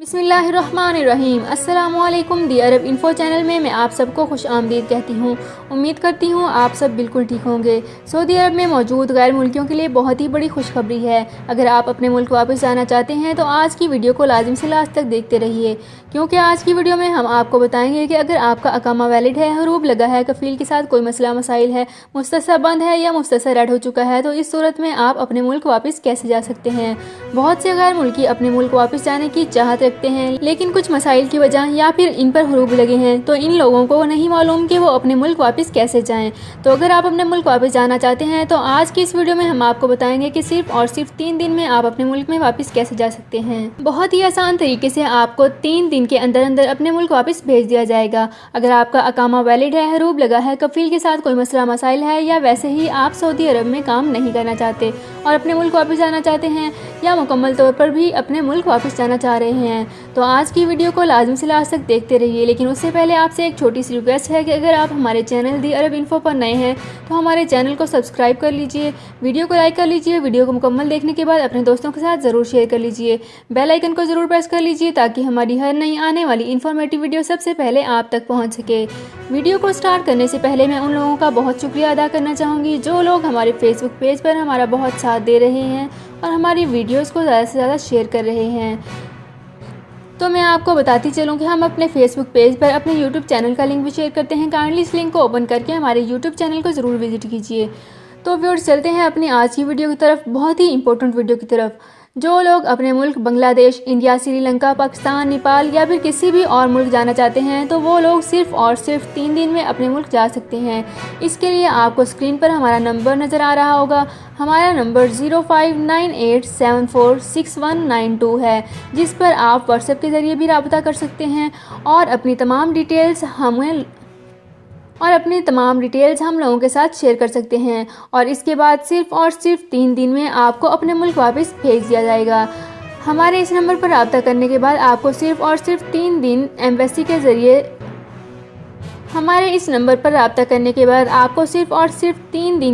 बिस्मिल्लाहिर्रहमानिर्रहीम। अस्सलामुअलैकुम दी अरब info channel में मैं आप सबको खुश आमदीद कहती हूँ। उम्मीद करती हूँ आप सब बिल्कुल ठीक होंगे। सऊदी अरब में मौजूद गैर मुल्कियों के लिए बहुत ही बड़ी खुशखबरी है। अगर आप अपने मुल्क वापस जाना चाहते हैं तो आज की वीडियो को लाजिम से लास्ट तक देखते रहिए, क्योंकि आज की वीडियो में हम आपको बताएंगे कि अगर आपका अकामा वैलिड है, हरूब लगा है, कफ़ील के साथ कोई मसला मसाइल है, मुस्तसा बंद है या मुस्तसा रेड हो चुका है, तो इस सूरत में आप अपने मुल्क वापस कैसे जा सकते हैं। बहुत से गैर मुल्की अपने मुल्क वापस जाने की चाहत रखते हैं, लेकिन कुछ मसाइल की वजह या फिर इन पर हरूब लगे हैं, तो इन लोगों को नहीं मालूम कि वो अपने मुल्क वापस कैसे जाएं। तो अगर आप अपने मुल्क वापस जाना चाहते हैं तो आज की इस वीडियो में हम आपको बताएंगे कि सिर्फ और सिर्फ 3 दिन में आप अपने मुल्क में वापस कैसे जा सकते हैं। बहुत ही आसान तरीके से आपको 3 दिन के अंदर अंदर अपने मुल्क वापस भेज दिया जाएगा। अगर आपका अकामा वैलिड है, हरूब लगा है, कफ़ील के साथ कोई मसला मसाइल है, या वैसे ही आप सऊदी अरब में काम नहीं करना चाहते और अपने मुल्क वापस जाना चाहते हैं, या मुकम्मल तौर पर भी अपने मुल्क वापस जाना चाह रहे हैं, तो आज की वीडियो को लाजमी से लास्ट तक देखते रहिए। लेकिन उससे पहले आपसे एक छोटी सी रिक्वेस्ट है कि अगर आप हमारे चैनल दी अरब इन्फो पर नए हैं तो हमारे चैनल को सब्सक्राइब कर लीजिए, वीडियो को लाइक कर लीजिए, वीडियो को मुकम्मल देखने के बाद अपने दोस्तों के साथ ज़रूर शेयर कर लीजिए, बेल आइकन को ज़रूर प्रेस कर लीजिए ताकि हमारी हर नई आने वाली इन्फॉर्मेटिव वीडियो सबसे पहले आप तक पहुँच सके। वीडियो को स्टार्ट करने से पहले मैं उन लोगों का बहुत शुक्रिया अदा करना चाहूँगी जो लोग हमारे फेसबुक पेज पर हमारा बहुत साथ दे रहे हैं और हमारी वीडियोस को ज़्यादा से ज़्यादा शेयर कर रहे हैं। तो मैं आपको बताती चलूँ कि हम अपने फेसबुक पेज पर अपने यूट्यूब चैनल का लिंक भी शेयर करते हैं। काइंडली इस लिंक को ओपन करके हमारे यूट्यूब चैनल को ज़रूर विजिट कीजिए। तो व्यूअर्स, चलते हैं अपनी आज की वीडियो की तरफ, बहुत ही इंपॉर्टेंट वीडियो की तरफ। जो लोग अपने मुल्क बांग्लादेश, इंडिया, श्रीलंका, पाकिस्तान, नेपाल या फिर किसी भी और मुल्क जाना चाहते हैं, तो वो लोग सिर्फ और सिर्फ 3 दिन में अपने मुल्क जा सकते हैं। इसके लिए आपको स्क्रीन पर हमारा नंबर नज़र आ रहा होगा। हमारा नंबर 0598746192 है, जिस पर आप व्हाट्सएप के ज़रिए भी रब्ता कर सकते हैं और अपनी तमाम डिटेल्स हम लोगों के साथ शेयर कर सकते हैं। और इसके बाद सिर्फ और सिर्फ 3 दिन में आपको अपने मुल्क वापस भेज दिया जाएगा। हमारे इस नंबर पर रब्ता करने के बाद आपको सिर्फ और सिर्फ 3 दिन एम्बेसी के ज़रिए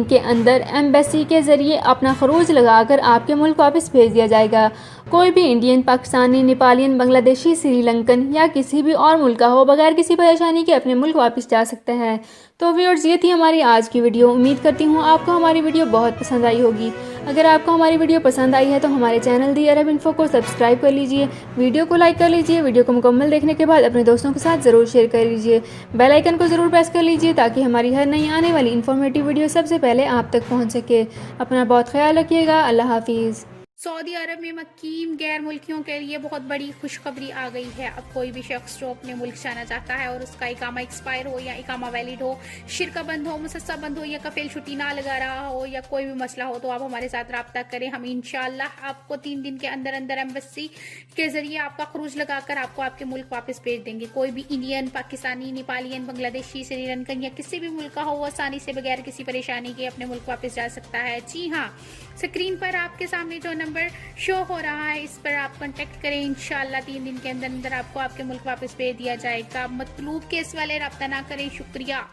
के अंदर एम्बेसी के ज़रिए अपना खरूज लगाकर आपके मुल्क वापस भेज दिया जाएगा। कोई भी इंडियन, पाकिस्तानी, नेपालियन, बांग्लादेशी, श्रीलंकन या किसी भी और मुल्क का हो, बगैर किसी परेशानी के अपने मुल्क वापस जा सकता है। तो व्यूअर्स, ये थी हमारी आज की वीडियो। उम्मीद करती हूँ आपको हमारी वीडियो बहुत पसंद आई होगी। अगर आपको हमारी वीडियो पसंद आई है तो हमारे चैनल दी अरब इन्फो को सब्सक्राइब कर लीजिए, वीडियो को लाइक कर लीजिए, वीडियो को मुकम्मल देखने के बाद अपने दोस्तों के साथ ज़रूर शेयर कर लीजिए, बेल आइकन को ज़रूर प्रेस कर लीजिए ताकि हमारी हर नई आने वाली इन्फॉर्मेटिव वीडियो सबसे पहले आप तक पहुँच सके। अपना बहुत ख्याल रखिएगा। अल्लाह हाफिज़। सऊदी अरब में मुकीम गैर मुल्कियों के लिए बहुत बड़ी खुशखबरी आ गई है। अब कोई भी शख्स जो अपने मुल्क जाना चाहता है और उसका इकामा एक्सपायर हो या इकामा वैलिड हो, शिरका बंद हो, मुसस्सा बंद हो या कफील छुट्टी ना लगा रहा हो या कोई भी मसला हो, तो आप हमारे साथ रब्ता करें। हम इंशाल्लाह आपको 3 दिन के अंदर अंदर एम्बेसी के जरिए आपका खरूज लगाकर आपको आपके मुल्क वापस भेज देंगे। कोई भी इंडियन, पाकिस्तानी, नेपालियन, बांग्लादेशी, श्रीलंकन या किसी भी मुल्क का हो, वो आसानी से बगैर किसी परेशानी के अपने मुल्क वापस जा सकता है। जी हाँ, स्क्रीन पर आपके सामने जो नंबर शो हो रहा है, इस पर आप कांटेक्ट करें। इंशाल्लाह 3 दिन के अंदर अंदर आपको आपके मुल्क वापस भेज दिया जाएगा। मतलूब केस वाले रब्ता ना करें। शुक्रिया।